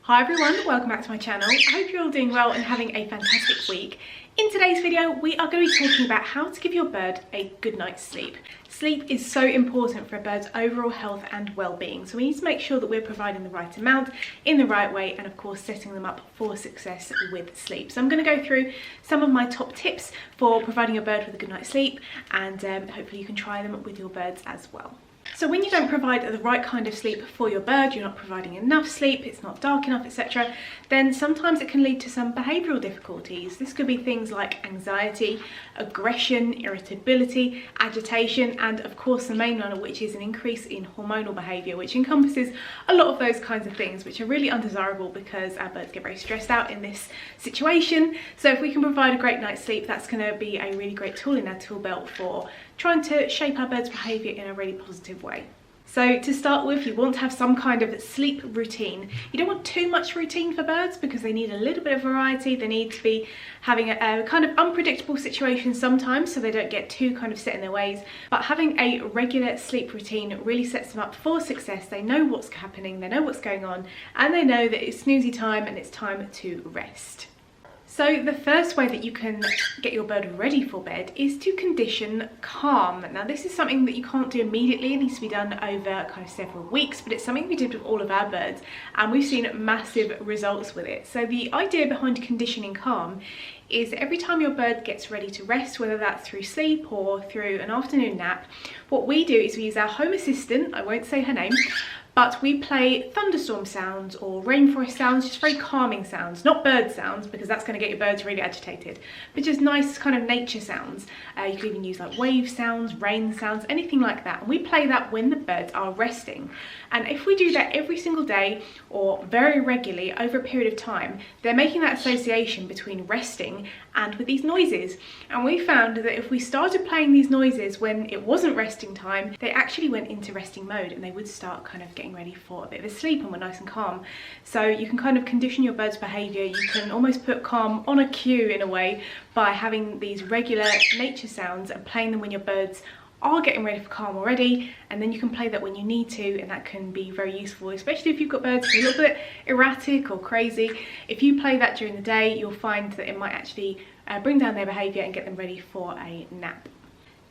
Hi everyone, welcome back to my channel. I hope you're all doing well and having a fantastic week. In today's video, we are going to be talking about how to give your bird a good night's sleep. Sleep is so important for a bird's overall health and well-being, so we need to make sure that we're providing the right amount in the right way and of course setting them up for success with sleep. So I'm going to go through some of my top tips for providing your bird with a good night's sleep, and hopefully you can try them with your birds as well. So when you don't provide the right kind of sleep for your bird, you're not providing enough sleep, it's not dark enough, etc., then sometimes it can lead to some behavioural difficulties. This could be things like anxiety, aggression, irritability, agitation, and of course the main one, which is an increase in hormonal behaviour, which encompasses a lot of those kinds of things, which are really undesirable because our birds get very stressed out in this situation. So if we can provide a great night's sleep, that's going to be a really great tool in our tool belt for trying to shape our bird's behaviour in a really positive way. So to start with, you want to have some kind of sleep routine. You don't want too much routine for birds because they need a little bit of variety. They need to be having a kind of unpredictable situation sometimes, so they don't get too kind of set in their ways. But having a regular sleep routine really sets them up for success. They know what's happening, they know what's going on, and they know that it's snoozy time and it's time to rest. So the first way that you can get your bird ready for bed is to condition calm. Now this is something that you can't do immediately, it needs to be done over kind of several weeks, but it's something we did with all of our birds and we've seen massive results with it. So the idea behind conditioning calm is every time your bird gets ready to rest, whether that's through sleep or through an afternoon nap, what we do is we use our home assistant, I won't say her name, but we play thunderstorm sounds or rainforest sounds, just very calming sounds, not bird sounds because that's going to get your birds really agitated, but just nice kind of nature sounds. You can even use like wave sounds, rain sounds, anything like that. And we play that when the birds are resting. And if we do that every single day or very regularly over a period of time, they're making that association between resting and with these noises. And we found that if we started playing these noises when it wasn't resting time, they actually went into resting mode and they would start kind of getting ready for a bit of a sleep and we're nice and calm. So you can kind of condition your bird's behaviour. You can almost put calm on a cue in a way by having these regular nature sounds and playing them when your birds are getting ready for calm already, and then you can play that when you need to, and that can be very useful, especially if you've got birds who are a little bit erratic or crazy. If you play that during the day, you'll find that it might actually bring down their behaviour and get them ready for a nap.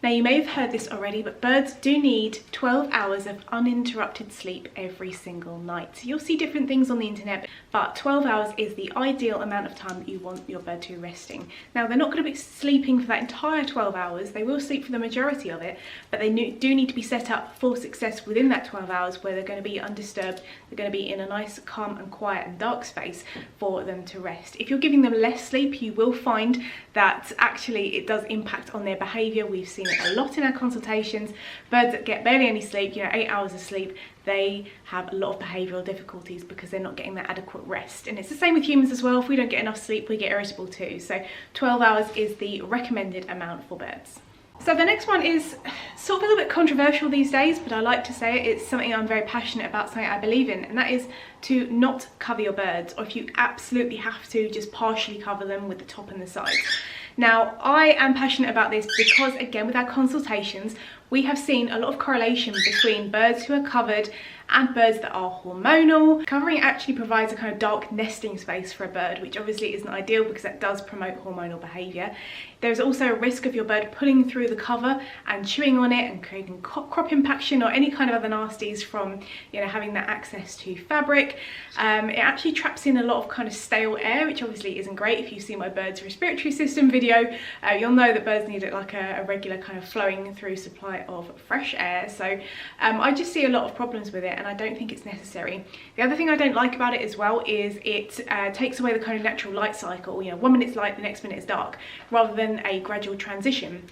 Now you may have heard this already, but birds do need 12 hours of uninterrupted sleep every single night. So you'll see different things on the internet, but 12 hours is the ideal amount of time that you want your bird to be resting. Now they're not going to be sleeping for that entire 12 hours, they will sleep for the majority of it, but they do need to be set up for success within that 12 hours where they're going to be undisturbed, they're going to be in a nice calm and quiet and dark space for them to rest. If you're giving them less sleep, you will find that actually it does impact on their behaviour. We've seen it a lot in our consultations. Birds that get barely any sleep, 8 hours of sleep, they have a lot of behavioural difficulties because they're not getting that adequate rest. And it's the same with humans as well. If we don't get enough sleep, we get irritable too. So 12 hours is the recommended amount for birds. So the next one is sort of a little bit controversial these days, but I like to say it. It's something I'm very passionate about, something I believe in, and that is to not cover your birds, or if you absolutely have to, just partially cover them with the top and the sides. Now, I am passionate about this because, again, with our consultations, we have seen a lot of correlation between birds who are covered and birds that are hormonal. Covering actually provides a kind of dark nesting space for a bird, which obviously isn't ideal because that does promote hormonal behaviour. There's also a risk of your bird pulling through the cover and chewing on it and creating crop impaction or any kind of other nasties from having that access to fabric. It actually traps in a lot of kind of stale air, which obviously isn't great. If you see my bird's respiratory system video, you'll know that birds need like a regular kind of flowing through supply of fresh air. So I just see a lot of problems with it, and I don't think it's necessary. The other thing I don't like about it as well is it takes away the kind of natural light cycle. 1 minute's light, the next minute is dark, rather than a gradual transition,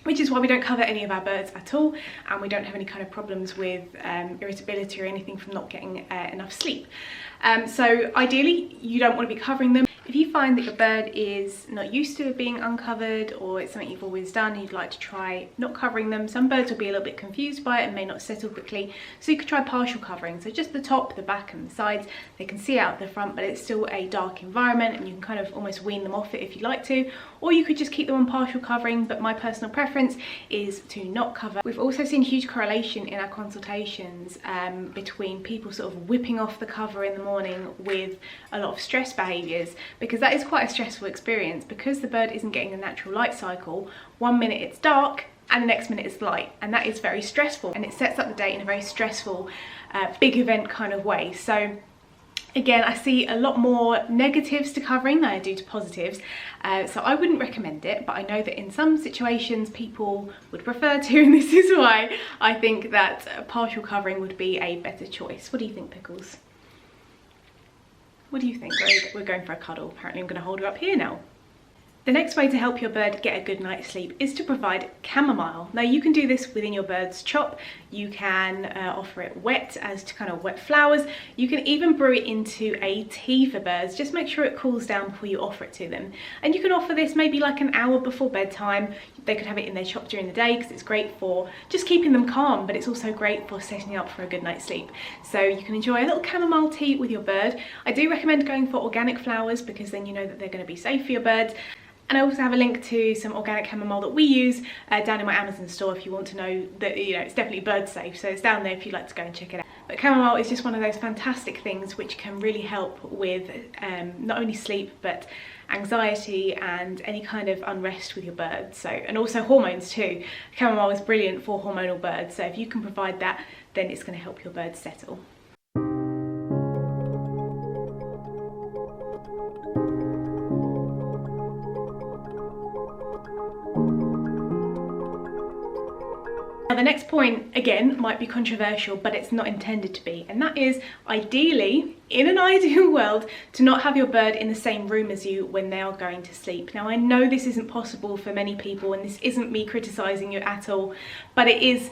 which is why we don't cover any of our birds at all, and we don't have any kind of problems with irritability or anything from not getting enough sleep. So ideally you don't want to be covering them. If you find that your bird is not used to being uncovered, or it's something you've always done and you'd like to try not covering them, some birds will be a little bit confused by it and may not settle quickly, so you could try partial covering. So just the top, the back and the sides, they can see out the front, but it's still a dark environment and you can kind of almost wean them off it if you like to, or you could just keep them on partial covering, but my personal preference is to not cover. We've also seen huge correlation in our consultations between people sort of whipping off the cover in the morning with a lot of stress behaviours, because that is quite a stressful experience, because the bird isn't getting the natural light cycle. 1 minute it's dark and the next minute it's light, and that is very stressful, and it sets up the day in a very stressful big event kind of way. So again, I see a lot more negatives to covering than I do to positives, so I wouldn't recommend it, but I know that in some situations people would prefer to, and this is why I think that partial covering would be a better choice. What do you think, Pickles? What do you think? We're going for a cuddle. Apparently I'm going to hold her up here now. The next way to help your bird get a good night's sleep is to provide chamomile. Now you can do this within your bird's chop. You can offer it wet as to kind of wet flowers. You can even brew it into a tea for birds. Just make sure it cools down before you offer it to them. And you can offer this maybe like an hour before bedtime. They could have it in their chop during the day because it's great for just keeping them calm, but it's also great for setting up for a good night's sleep. So you can enjoy a little chamomile tea with your bird. I do recommend going for organic flowers because then you know that they're going to be safe for your birds. And I also have a link to some organic chamomile that we use down in my Amazon store if you want to know that, you know, it's definitely bird safe. So it's down there if you'd like to go and check it out. But chamomile is just one of those fantastic things which can really help with not only sleep but anxiety and any kind of unrest with your birds. So, and also hormones too. Chamomile is brilliant for hormonal birds. So if you can provide that, then it's going to help your birds settle. Now the next point, again, might be controversial, but it's not intended to be, and that is ideally, in an ideal world, to not have your bird in the same room as you when they are going to sleep. Now I know this isn't possible for many people, and this isn't me criticising you at all, but it is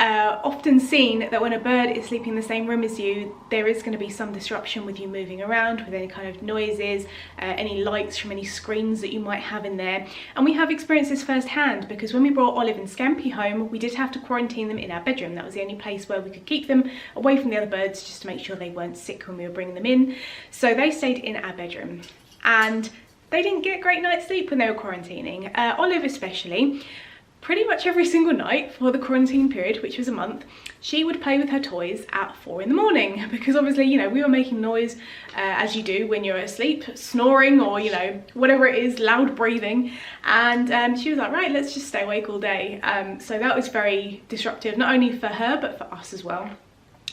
often seen that when a bird is sleeping in the same room as you, there is going to be some disruption with you moving around, with any kind of noises, any lights from any screens that you might have in there. And we have experienced this firsthand, because when we brought Olive and Scampy home, we did have to quarantine them in our bedroom. That was the only place where we could keep them away from the other birds, just to make sure they weren't sick when we were bringing them in. So they stayed in our bedroom, and they didn't get a great night's sleep when they were quarantining. Olive especially. Pretty much every single night for the quarantine period, which was a month, she would play with her toys at 4 in the morning, because obviously, you know, we were making noise as you do when you're asleep, snoring or, you know, whatever it is, loud breathing. And she was like, right, let's just stay awake all day. So that was very disruptive, not only for her, but for us as well.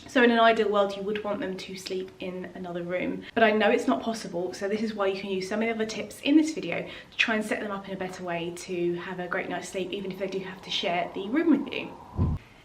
So in an ideal world, you would want them to sleep in another room, but I know it's not possible, so this is why you can use some of the other tips in this video to try and set them up in a better way to have a great night's sleep, even if they do have to share the room with you.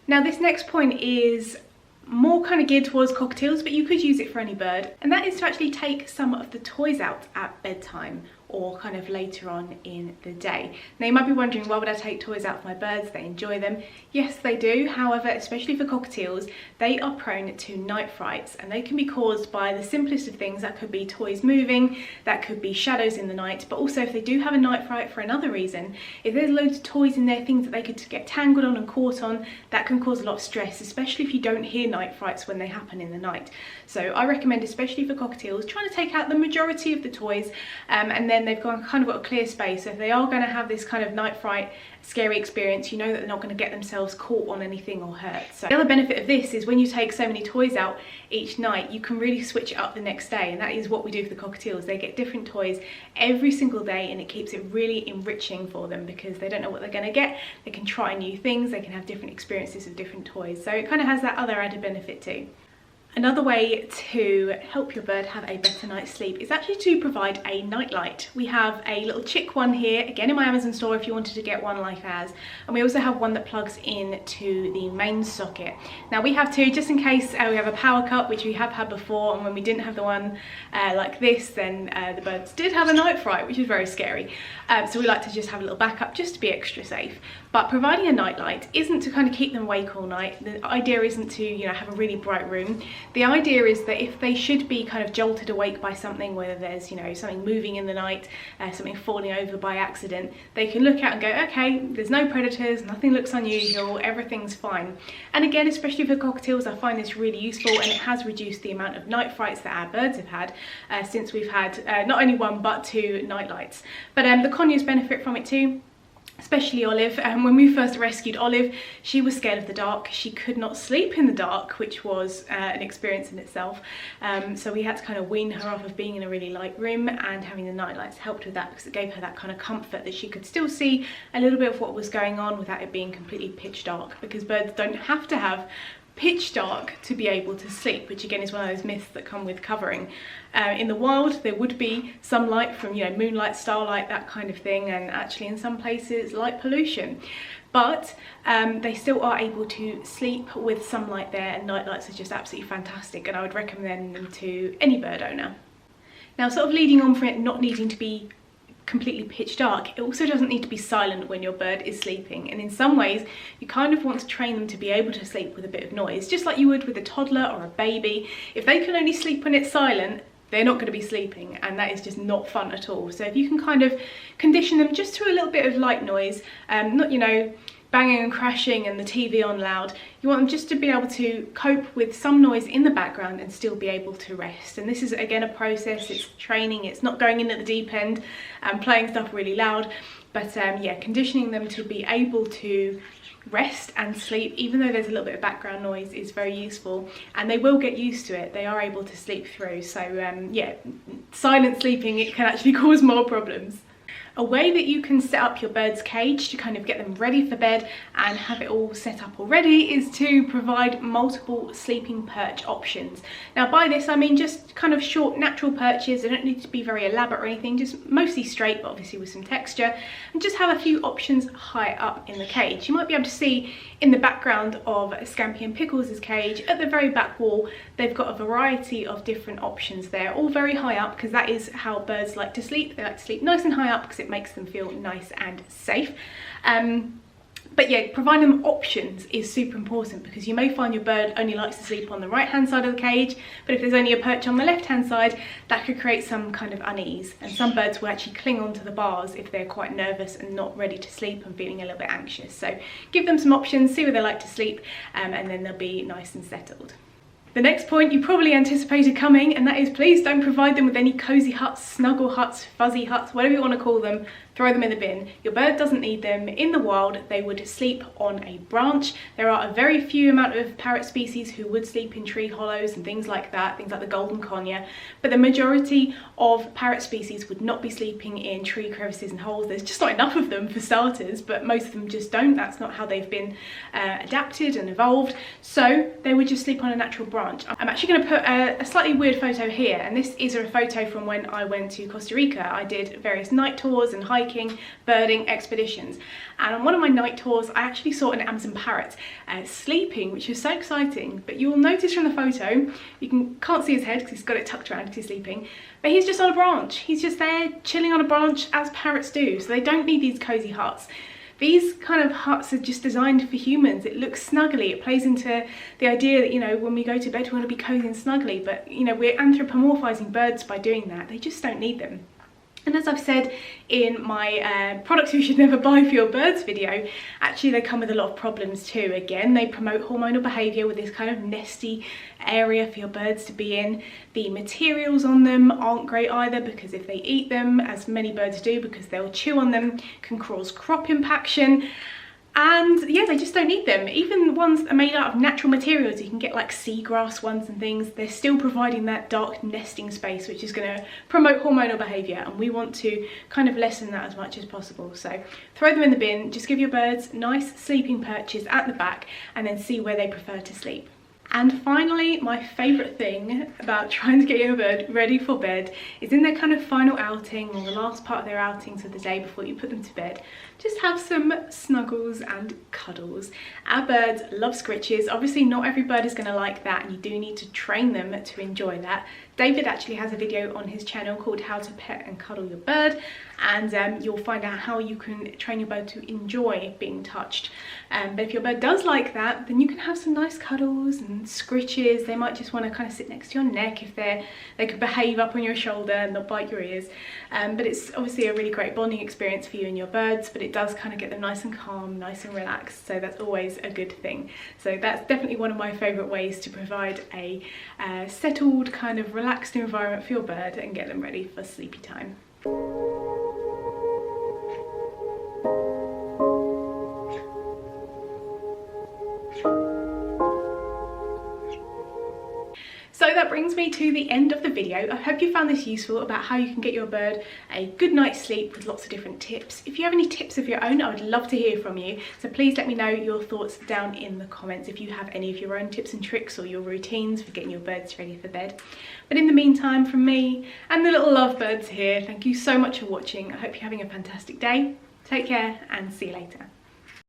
Now this next point is more kind of geared towards cockatiels, but you could use it for any bird, and that is to actually take some of the toys out at bedtime or kind of later on in the day. Now you might be wondering, why would I take toys out for my birds? They enjoy them. Yes, they do. However, especially for cockatiels, they are prone to night frights, and they can be caused by the simplest of things. That could be toys moving, that could be shadows in the night, but also if they do have a night fright for another reason, if there's loads of toys in there, things that they could get tangled on and caught on, that can cause a lot of stress, especially if you don't hear night frights when they happen in the night. So I recommend, especially for cockatiels, trying to take out the majority of the toys, and then they've kind of got a clear space. So if they are going to have this kind of night fright, scary experience, you know that they're not going to get themselves caught on anything or hurt. So the other benefit of this is when you take so many toys out each night, you can really switch it up the next day, and that is what we do for the cockatiels. They get different toys every single day, and it keeps it really enriching for them, because they don't know what they're going to get. They can try new things, they can have different experiences with different toys, so it kind of has that other added benefit too. Another way to help your bird have a better night's sleep is actually to provide a nightlight. We have a little chick one here, again in my Amazon store if you wanted to get one like ours, and we also have one that plugs in to the main socket. Now we have two just in case. We have a power cut, which we have had before, and when we didn't have the one like this, then the birds did have a night fright, which is very scary. So we like to just have a little backup just to be extra safe. But providing a nightlight isn't to kind of keep them awake all night. The idea isn't to, you know, have a really bright room. The idea is that if they should be kind of jolted awake by something, whether there's, you know, something moving in the night, something falling over by accident, they can look out and go, okay, there's no predators, nothing looks unusual, everything's fine. And again, especially for cockatiels, I find this really useful, and it has reduced the amount of night frights that our birds have had since we've had not only 1 but 2 Nightlights. But the conures benefit from it too. Especially Olive. When we first rescued Olive, she was scared of the dark. She could not sleep in the dark, which was an experience in itself. So we had to kind of wean her off of being in a really light room, and having the Nightlights helped with that because it gave her that kind of comfort that she could still see a little bit of what was going on without it being completely pitch dark, because birds don't have to have pitch dark to be able to sleep, which again is one of those myths that come with covering. In the wild there would be some light from, you know, moonlight, starlight, that kind of thing, and actually in some places light pollution, but they still are able to sleep with sunlight there, and Nightlights are just absolutely fantastic, and I would recommend them to any bird owner. Now, sort of leading on from it not needing to be completely pitch dark, it also doesn't need to be silent when your bird is sleeping, and in some ways you kind of want to train them to be able to sleep with a bit of noise, just like you would with a toddler or a baby. If they can only sleep when it's silent, they're not going to be sleeping, and that is just not fun at all. So if you can kind of condition them just to a little bit of light noise, not, you know, banging and crashing and the TV on loud, you want them just to be able to cope with some noise in the background and still be able to rest. And this is again a process, it's training, it's not going in at the deep end and playing stuff really loud, but yeah, conditioning them to be able to rest and sleep, even though there's a little bit of background noise, is very useful, and they will get used to it. They are able to sleep through. So yeah, silent sleeping, it can actually cause more problems. A way that you can set up your bird's cage to kind of get them ready for bed and have it all set up already is to provide multiple sleeping perch options. Now by this I mean just kind of short natural perches. They don't need to be very elaborate or anything, just mostly straight, but obviously with some texture, and just have a few options high up in the cage. You might be able to see in the background of Scampy and Pickles' cage, at the very back wall, they've got a variety of different options there, all very high up, because that is how birds like to sleep. They like to sleep nice and high up because it makes them feel nice and safe. But yeah, providing them options is super important, because you may find your bird only likes to sleep on the right hand side of the cage, but if there's only a perch on the left hand side, that could create some kind of unease, and some birds will actually cling onto the bars if they're quite nervous and not ready to sleep and feeling a little bit anxious. So give them some options, see where they like to sleep, and then they'll be nice and settled. The next point you probably anticipated coming, and that is, please don't provide them with any cozy huts, snuggle huts, fuzzy huts, whatever you want to call them. Throw them in the bin. Your bird doesn't need them. In the wild, they would sleep on a branch. There are a very few amount of parrot species who would sleep in tree hollows and things like that, things like the golden conure, but the majority of parrot species would not be sleeping in tree crevices and holes. There's just not enough of them for starters, but most of them just don't. That's not how they've been adapted and evolved, so they would just sleep on a natural branch. I'm actually going to put a slightly weird photo here, and this is a photo from when I went to Costa Rica. I did various night tours and hiking, birding expeditions, and on one of my night tours I actually saw an Amazon parrot sleeping, which was so exciting. But you will notice from the photo, you can't see his head because he's got it tucked around because he's sleeping, but he's just on a branch. He's just there chilling on a branch, as parrots do, so they don't need these cozy huts. These kind of huts are just designed for humans. It looks snuggly. It plays into the idea that, you know, when we go to bed we want to be cozy and snuggly, but, you know, we're anthropomorphizing birds by doing that. They just don't need them. And as I've said in my products you should never buy for your birds video, actually they come with a lot of problems too. Again, they promote hormonal behaviour with this kind of nesty area for your birds to be in. The materials on them aren't great either, because if they eat them, as many birds do because they'll chew on them, can cause crop impaction. And yeah, they just don't need them. Even ones that are made out of natural materials, you can get like seagrass ones and things, they're still providing that dark nesting space, which is going to promote hormonal behaviour, and we want to kind of lessen that as much as possible. So throw them in the bin, just give your birds nice sleeping perches at the back, and then see where they prefer to sleep. And finally, my favourite thing about trying to get your bird ready for bed is in their kind of final outing, or the last part of their outings of the day before you put them to bed, just have some snuggles and cuddles. Our birds love scritches. Obviously not every bird is going to like that, and you do need to train them to enjoy that. David actually has a video on his channel called How to Pet and Cuddle Your Bird, and you'll find out how you can train your bird to enjoy being touched. But if your bird does like that, then you can have some nice cuddles and scritches. They might just want to kind of sit next to your neck if they could behave up on your shoulder and not bite your ears. But it's obviously a really great bonding experience for you and your birds, but it does kind of get them nice and calm, nice and relaxed, so that's always a good thing. So that's definitely one of my favourite ways to provide a settled, kind of relaxed environment for your bird and get them ready for sleepy time. So that brings me to the end of the video. I hope you found this useful about how you can get your bird a good night's sleep with lots of different tips. If you have any tips of your own, I would love to hear from you. So please let me know your thoughts down in the comments if you have any of your own tips and tricks or your routines for getting your birds ready for bed. But in the meantime, from me and the little lovebirds here, thank you so much for watching. I hope you're having a fantastic day. Take care and see you later.